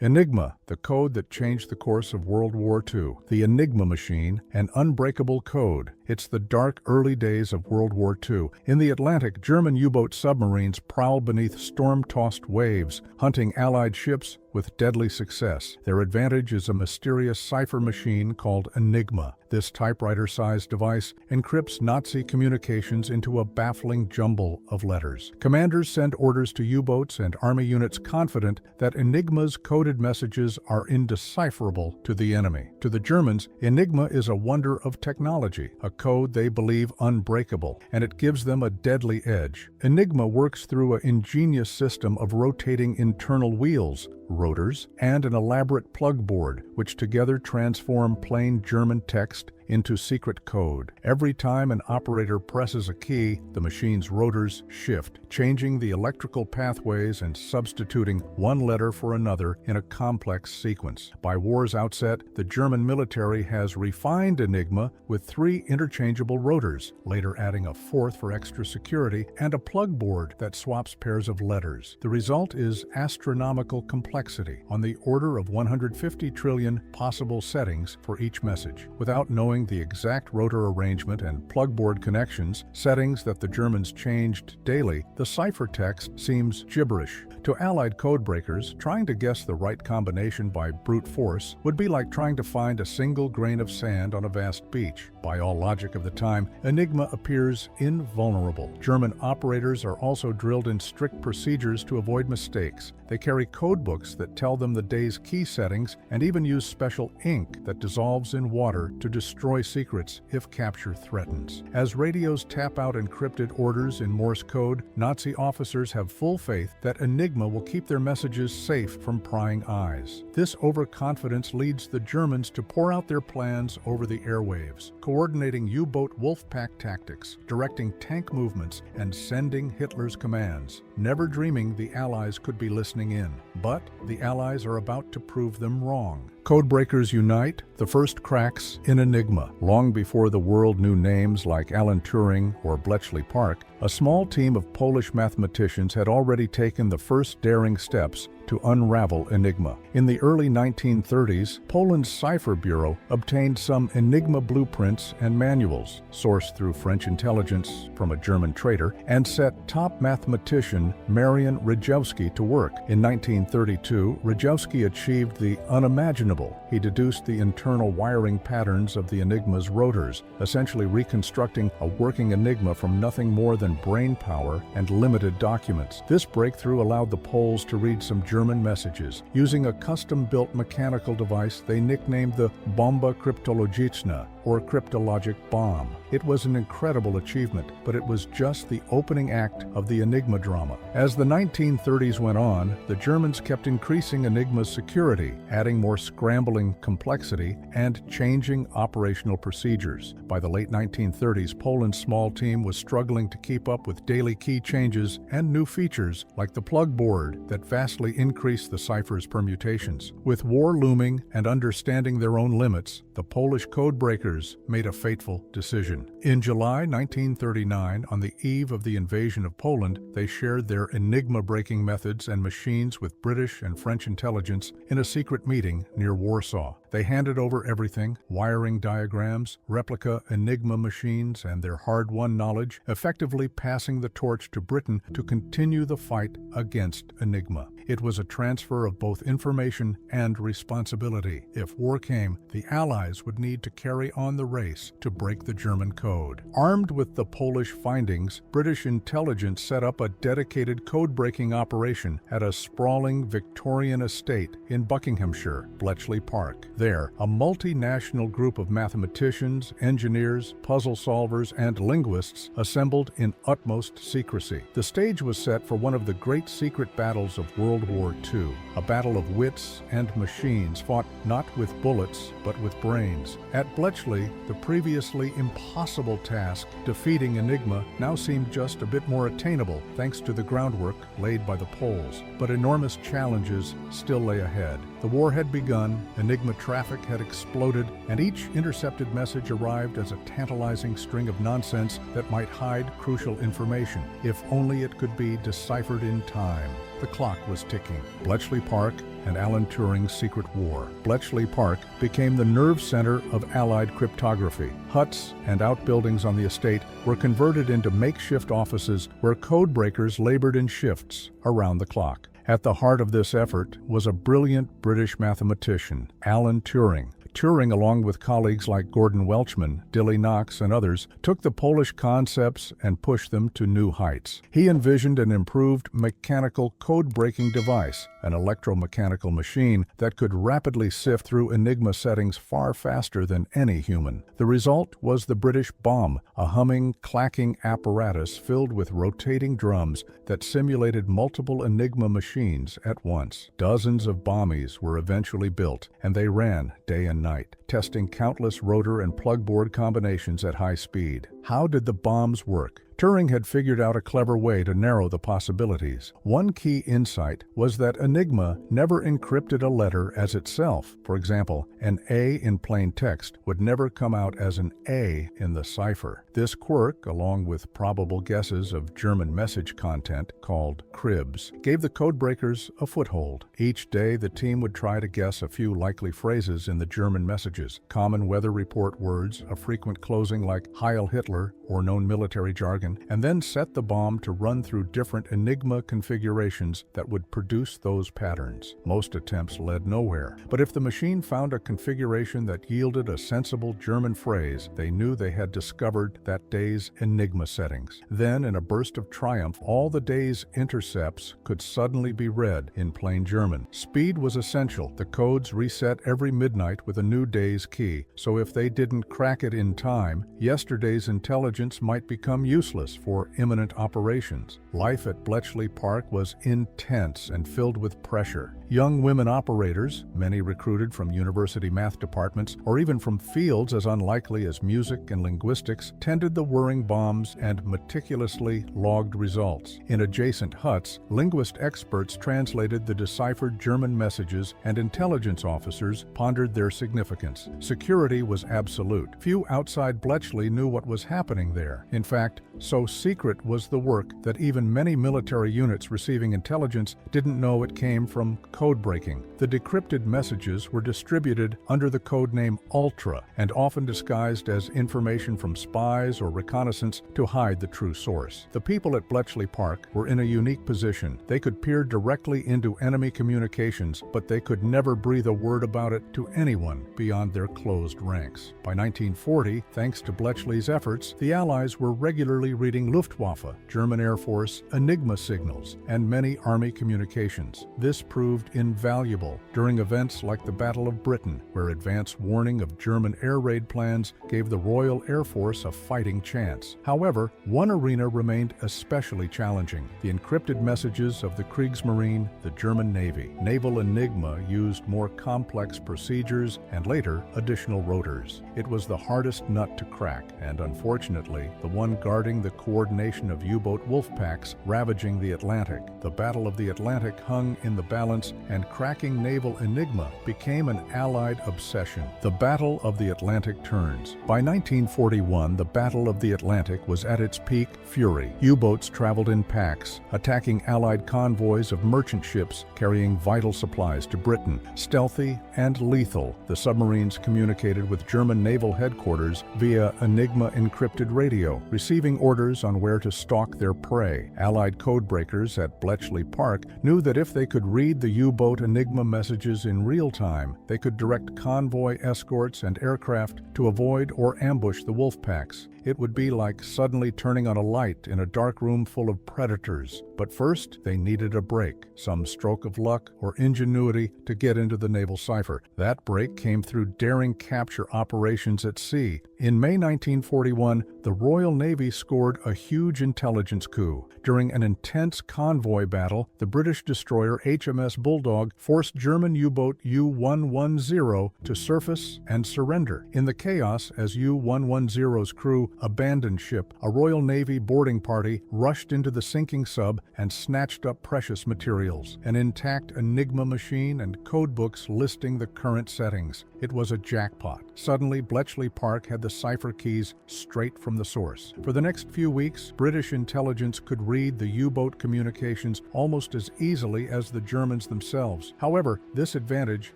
Enigma, the code that changed the course of World War II. The Enigma machine, an unbreakable code. It's the dark early days of World War II. In the Atlantic, German U-boat submarines prowl beneath storm-tossed waves, hunting Allied ships with deadly success. Their advantage is a mysterious cipher machine called Enigma. This typewriter-sized device encrypts Nazi communications into a baffling jumble of letters. Commanders send orders to U-boats and Army units confident that Enigma's coded messages are indecipherable to the enemy. To the Germans, Enigma is a wonder of technology, a code they believe unbreakable, and it gives them a deadly edge. Enigma works through an ingenious system of rotating internal wheels, rotors, and an elaborate plug board, which together transform plain German text into secret code. Every time an operator presses a key, the machine's rotors shift, changing the electrical pathways and substituting one letter for another in a complex sequence. By war's outset, the German military has refined Enigma with 3 interchangeable rotors, later adding a 4th for extra security, and a plug board that swaps pairs of letters. The result is astronomical complexity, on the order of 150 trillion possible settings for each message. Without knowing the exact rotor arrangement and plugboard connections, settings that the Germans changed daily, the ciphertext seems gibberish. To Allied codebreakers, trying to guess the right combination by brute force would be like trying to find a single grain of sand on a vast beach. By all logic of the time, Enigma appears invulnerable. German operators are also drilled in strict procedures to avoid mistakes. They carry codebooks that tell them the day's key settings and even use special ink that dissolves in water to destroy secrets if capture threatens. As radios tap out encrypted orders in Morse code, Nazi officers have full faith that Enigma will keep their messages safe from prying eyes. This overconfidence leads the Germans to pour out their plans over the airwaves, coordinating U-boat wolfpack tactics, directing tank movements, and sending Hitler's commands, never dreaming the Allies could be listening in. But the Allies are about to prove them wrong. Codebreakers unite, the first cracks in Enigma. Long before the world knew names like Alan Turing or Bletchley Park, a small team of Polish mathematicians had already taken the first daring steps to unravel Enigma. In the early 1930s, Poland's Cipher Bureau obtained some Enigma blueprints and manuals, sourced through French intelligence from a German traitor, and set top mathematician Marian Rejewski to work. In 1932, Rejewski achieved the unimaginable. He deduced the internal wiring patterns of the Enigma's rotors, essentially reconstructing a working Enigma from nothing more than brainpower and limited documents. This breakthrough allowed the Poles to read some German messages. Using a custom-built mechanical device they nicknamed the bomba cryptologiczna, or cryptologic bomb. It was an incredible achievement, but it was just the opening act of the Enigma drama. As the 1930s went on, the Germans kept increasing Enigma's security, adding more scrambling complexity and changing operational procedures. By the late 1930s, Poland's small team was struggling to keep up with daily key changes and new features like the plug board that vastly increased the cipher's permutations. With war looming and understanding their own limits, the Polish codebreakers made a fateful decision. In July 1939, on the eve of the invasion of Poland, they shared their Enigma-breaking methods and machines with British and French intelligence in a secret meeting near Warsaw. They handed over everything, wiring diagrams, replica Enigma machines, and their hard-won knowledge, effectively passing the torch to Britain to continue the fight against Enigma. It was a transfer of both information and responsibility. If war came, the Allies would need to carry on the race to break the German code. Armed with the Polish findings, British intelligence set up a dedicated code-breaking operation at a sprawling Victorian estate in Buckinghamshire, Bletchley Park. There, a multinational group of mathematicians, engineers, puzzle solvers, and linguists assembled in utmost secrecy. The stage was set for one of the great secret battles of World War II, a battle of wits and machines fought not with bullets but with brains. At Bletchley, the previously impossible task, defeating Enigma, now seemed just a bit more attainable thanks to the groundwork laid by the Poles. But enormous challenges still lay ahead. The war had begun, Enigma traffic had exploded, and each intercepted message arrived as a tantalizing string of nonsense that might hide crucial information, if only it could be deciphered in time. The clock was ticking. Bletchley Park and Alan Turing's secret war. Bletchley Park became the nerve center of Allied cryptography. Huts and outbuildings on the estate were converted into makeshift offices where codebreakers labored in shifts around the clock. At the heart of this effort was a brilliant British mathematician, Alan Turing. Turing, along with colleagues like Gordon Welchman, Dilly Knox, and others, took the Polish concepts and pushed them to new heights. He envisioned an improved mechanical code-breaking device, an electromechanical machine that could rapidly sift through Enigma settings far faster than any human. The result was the British bomb, a humming, clacking apparatus filled with rotating drums that simulated multiple Enigma machines at once. Dozens of bommies were eventually built, and they ran day and night, testing countless rotor and plugboard combinations at high speed. How did the bombs work? Turing had figured out a clever way to narrow the possibilities. One key insight was that Enigma never encrypted a letter as itself. For example, an A in plain text would never come out as an A in the cipher. This quirk, along with probable guesses of German message content called cribs, gave the codebreakers a foothold. Each day, the team would try to guess a few likely phrases in the German messages, common weather report words, a frequent closing like Heil Hitler, or known military jargon, and then set the bomb to run through different Enigma configurations that would produce those patterns. Most attempts led nowhere, but if the machine found a configuration that yielded a sensible German phrase, they knew they had discovered that day's Enigma settings. Then, in a burst of triumph, all the day's intercepts could suddenly be read in plain German. Speed was essential. The codes reset every midnight with a new day's key, so if they didn't crack it in time, yesterday's intelligence might become useless for imminent operations. Life at Bletchley Park was intense and filled with pressure. Young women operators, many recruited from university math departments or even from fields as unlikely as music and linguistics, tended the whirring bombs and meticulously logged results. In adjacent huts, linguist experts translated the deciphered German messages and intelligence officers pondered their significance. Security was absolute. Few outside Bletchley knew what was happening there. In fact, so secret was the work that even many military units receiving intelligence didn't know it came from codebreaking. The decrypted messages were distributed under the codename Ultra and often disguised as information from spies or reconnaissance to hide the true source. The people at Bletchley Park were in a unique position. They could peer directly into enemy communications, but they could never breathe a word about it to anyone beyond their closed ranks. By 1940, thanks to Bletchley's efforts, the Allies were regularly reading Luftwaffe, German Air Force, Enigma signals, and many Army communications. This proved invaluable during events like the Battle of Britain, where advance warning of German air raid plans gave the Royal Air Force a fighting chance. However, one arena remained especially challenging: the encrypted messages of the Kriegsmarine, the German Navy. Naval Enigma used more complex procedures and later additional rotors. It was the hardest nut to crack, and unfortunately, the one guarding the coordination of U-boat wolf packs ravaging the Atlantic. The Battle of the Atlantic hung in the balance, and cracking naval Enigma became an Allied obsession. The Battle of the Atlantic turns. By 1941, the Battle of the Atlantic was at its peak fury. U-boats traveled in packs, attacking Allied convoys of merchant ships carrying vital supplies to Britain. Stealthy and lethal, the submarines communicated with German naval headquarters via Enigma encrypted radio, receiving orders on where to stalk their prey. Allied codebreakers at Bletchley Park knew that if they could read the U-boat Enigma messages in real time, they could direct convoy escorts and aircraft to avoid or ambush the wolf packs. It would be like suddenly turning on a light in a dark room full of predators. But first, they needed a break, some stroke of luck or ingenuity to get into the naval cipher. That break came through daring capture operations at sea. In May 1941, the Royal Navy scored a huge intelligence coup. During an intense convoy battle, the British destroyer HMS Bulldog forced German U-boat U-110 to surface and surrender. In the chaos, as U-110's crew abandoned ship, a Royal Navy boarding party rushed into the sinking sub and snatched up precious materials, an intact Enigma machine and codebooks listing the current settings. It was a jackpot. Suddenly, Bletchley Park had the cipher keys straight from the source. For the next few weeks, British intelligence could read the U-boat communications almost as easily as the Germans themselves. However, this advantage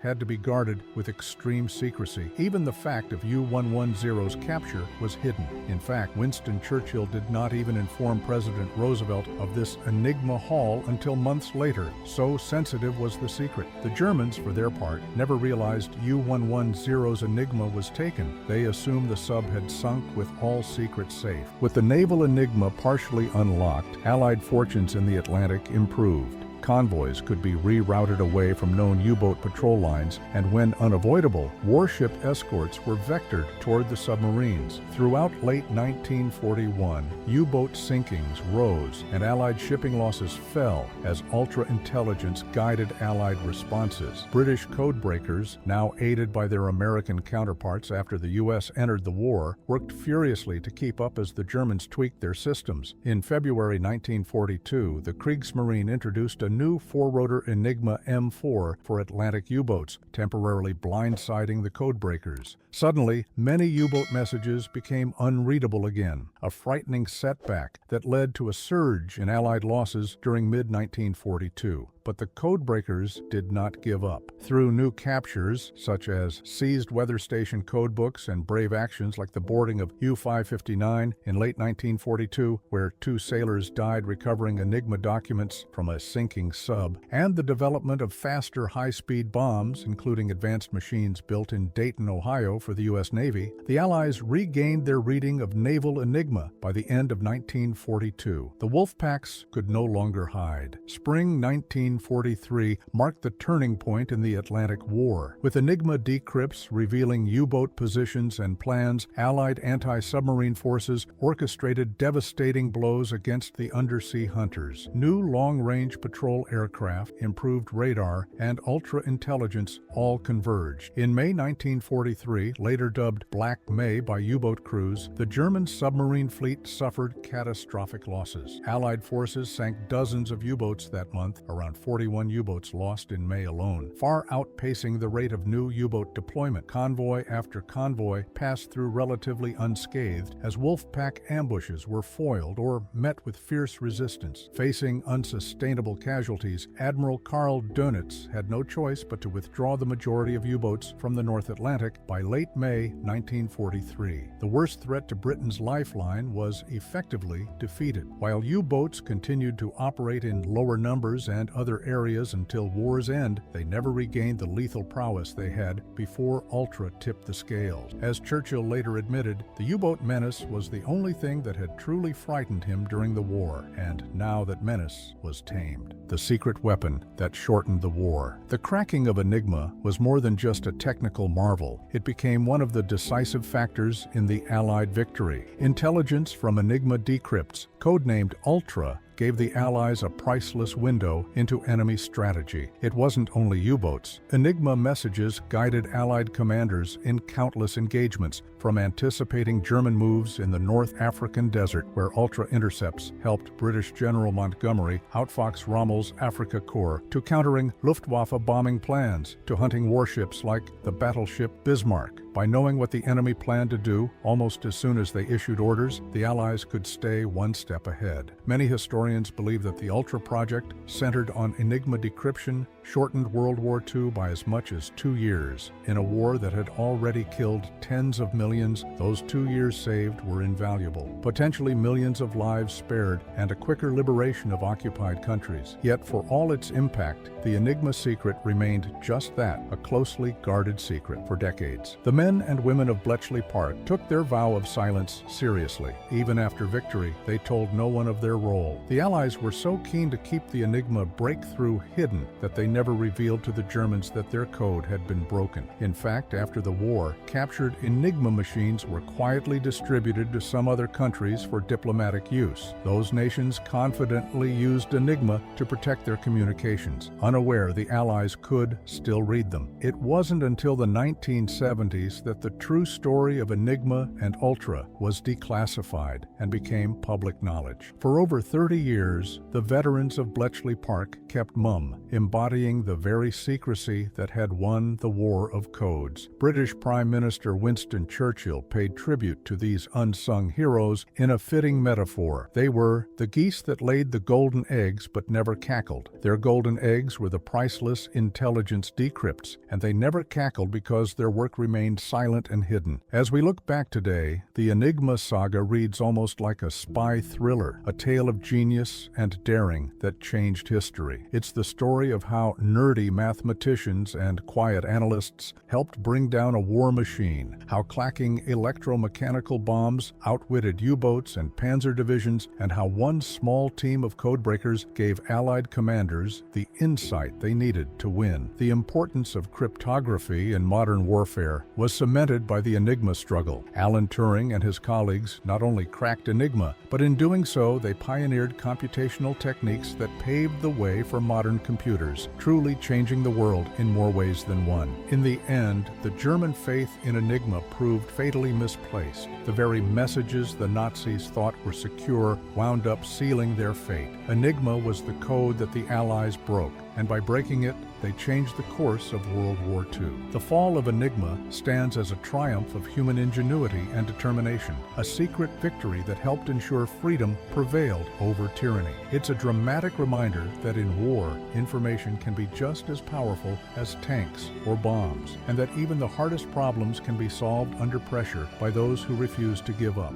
had to be guarded with extreme secrecy. Even the fact of U-110's capture was hidden. In fact, Winston Churchill did not even inform President Roosevelt of this Enigma haul until months later. So sensitive was the secret. The Germans, for their part, never realized U-110's Enigma was taken. They assumed the sub had sunk with all secrets safe. With the naval Enigma partially unlocked, Allied fortunes in the Atlantic improved. Convoys could be rerouted away from known U-boat patrol lines, and when unavoidable, warship escorts were vectored toward the submarines. Throughout late 1941, U-boat sinkings rose and Allied shipping losses fell as ultra-intelligence guided Allied responses. British codebreakers, now aided by their American counterparts after the U.S. entered the war, worked furiously to keep up as the Germans tweaked their systems. In February 1942, the Kriegsmarine introduced a new four-rotor Enigma M4 for Atlantic U-boats, temporarily blindsiding the codebreakers. Suddenly, many U-boat messages became unreadable again, a frightening setback that led to a surge in Allied losses during mid-1942. But the codebreakers did not give up. Through new captures, such as seized weather station codebooks and brave actions like the boarding of U-559 in late 1942, where 2 sailors died recovering Enigma documents from a sinking sub, and the development of faster high-speed bombs, including advanced machines built in Dayton, Ohio for the U.S. Navy, the Allies regained their reading of naval Enigma by the end of 1942. The wolf packs could no longer hide. Spring 1943 marked the turning point in the Atlantic War. With Enigma decrypts revealing U-boat positions and plans, Allied anti-submarine forces orchestrated devastating blows against the undersea hunters. New long-range patrol aircraft, improved radar, and ultra-intelligence all converged. In May 1943, later dubbed Black May by U-boat crews, the German submarine fleet suffered catastrophic losses. Allied forces sank dozens of U-boats that month, around 41 U-boats lost in May alone, far outpacing the rate of new U-boat deployment. Convoy after convoy passed through relatively unscathed as Wolfpack ambushes were foiled or met with fierce resistance. Facing unsustainable casualties, Admiral Karl Dönitz had no choice but to withdraw the majority of U-boats from the North Atlantic by late May 1943. The worst threat to Britain's lifeline was effectively defeated. While U-boats continued to operate in lower numbers and other areas until war's end, they never regained the lethal prowess they had before Ultra tipped the scales. As Churchill later admitted, the U-boat menace was the only thing that had truly frightened him during the war, and now that menace was tamed. The secret weapon that shortened the war. The cracking of Enigma was more than just a technical marvel. It became one of the decisive factors in the Allied victory. Intelligence from Enigma decrypts, codenamed Ultra, gave the Allies a priceless window into enemy strategy. It wasn't only U-boats. Enigma messages guided Allied commanders in countless engagements, from anticipating German moves in the North African desert, where Ultra intercepts helped British General Montgomery outfox Rommel's Afrika Korps, to countering Luftwaffe bombing plans, to hunting warships like the battleship Bismarck. By knowing what the enemy planned to do, almost as soon as they issued orders, the Allies could stay one step ahead. Many historians believe that the Ultra project, centered on Enigma decryption, shortened World War II by as much as 2 years. In a war that had already killed tens of millions, those 2 years saved were invaluable. Potentially millions of lives spared and a quicker liberation of occupied countries. Yet for all its impact, the Enigma secret remained just that, a closely guarded secret for decades. The men and women of Bletchley Park took their vow of silence seriously. Even after victory, they told no one of their role. The Allies were so keen to keep the Enigma breakthrough hidden that they never revealed to the Germans that their code had been broken. In fact, after the war, captured Enigma machines were quietly distributed to some other countries for diplomatic use. Those nations confidently used Enigma to protect their communications, unaware the Allies could still read them. It wasn't until the 1970s centuries that the true story of Enigma and Ultra was declassified and became public knowledge. For over 30 years, the veterans of Bletchley Park kept mum, embodying the very secrecy that had won the War of Codes. British Prime Minister Winston Churchill paid tribute to these unsung heroes in a fitting metaphor. They were the geese that laid the golden eggs but never cackled. Their golden eggs were the priceless intelligence decrypts, and they never cackled because their work remained silent and hidden. As we look back today, the Enigma saga reads almost like a spy thriller, a tale of genius and daring that changed history. It's the story of how nerdy mathematicians and quiet analysts helped bring down a war machine, how clacking electromechanical bombs outwitted U-boats and panzer divisions, and how one small team of codebreakers gave Allied commanders the insight they needed to win. The importance of cryptography in modern warfare was cemented by the Enigma struggle. Alan Turing and his colleagues not only cracked Enigma, but in doing so, they pioneered computational techniques that paved the way for modern computers, truly changing the world in more ways than one. In the end, the German faith in Enigma proved fatally misplaced. The very messages the Nazis thought were secure wound up sealing their fate. Enigma was the code that the Allies broke, and by breaking it, they changed the course of World War II. The fall of Enigma stands as a triumph of human ingenuity and determination, a secret victory that helped ensure freedom prevailed over tyranny. It's a dramatic reminder that in war, information can be just as powerful as tanks or bombs, and that even the hardest problems can be solved under pressure by those who refuse to give up.